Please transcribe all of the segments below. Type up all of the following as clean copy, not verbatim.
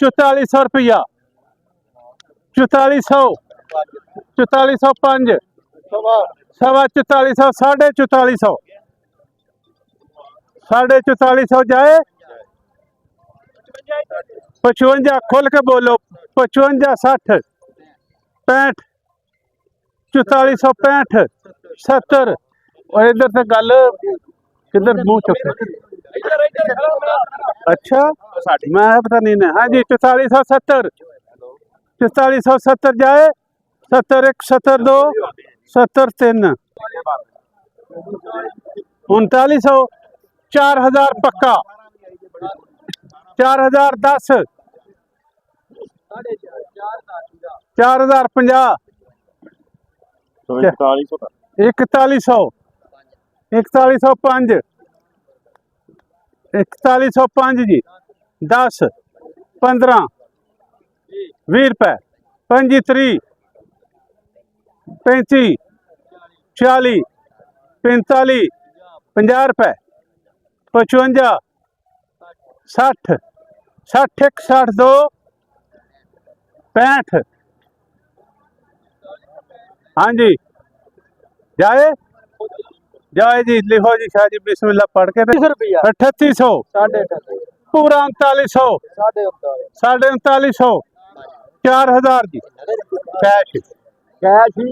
4400 रुपया 4400 4405 सवा 4400 4400 4400 जाए 55 खुल के बोलो 55 60 65 4465 70 और इधर से गल किधर मुंह चुके अच्छा मैं पता नहीं ना हाँ जी 4470 4470 जाए 71 72 73 3900 4000 पक्का 4010 4050 4100 4105 4105 जी 10 15 20 रुपए 25 35 40 45 50 रुपए 55 60 61 62 65 हाँ जी जाए जाए जी लिखो जी शाह जी बिस्मिल्लाह पढ़ के 3800 पूरा 3900 3950 4000 जी कैश कैश ही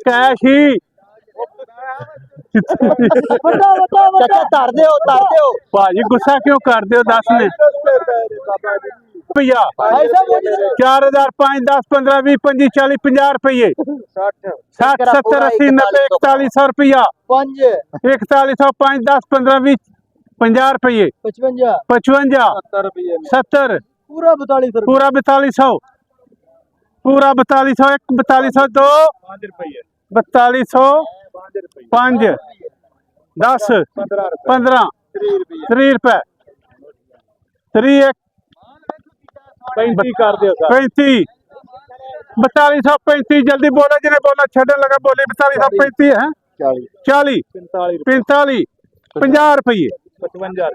कैश ही भाजी गुस्सा क्यों कर दो 10 ने भैया 4000 5 10 15 20 25 40 50 रुपये 60 70 80 90 4100 रुपया 4100 5 10 15 20 50 रुपये 55 70 पूरा 4200 पूरा 4200 पूरा 4200 1 4200 2 4200 5 10 15 30 रुपए 3 35 कर दियो 35 4235 जल्दी बोलो जिन्हें बोला छड़न लगा बोले 4235 है 40 45 50 रुपये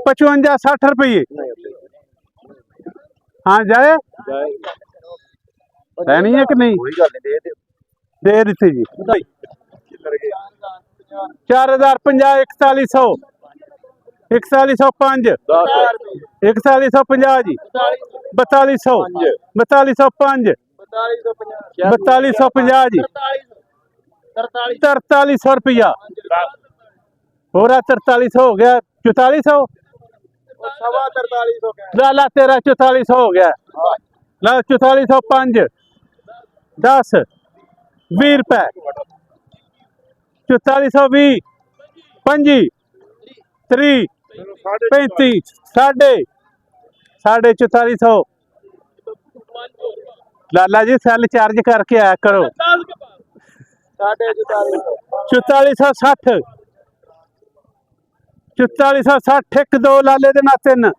55 60 रुपये हाँ जाए रहनी है कि नहीं दे दी जी 4050 4100 4105 4150 जी 4200 4205 4250 जी 4300 रुपया हो रहा 4300 हो गया 4400 ला तेरा 4400 हो गया ला 4405 10 20 रुपए 4420 25 30 35 साढ़े 4450 लाला जी सेल चार्ज करके आया करो 4460 4460 1 2 लाले दे ना 3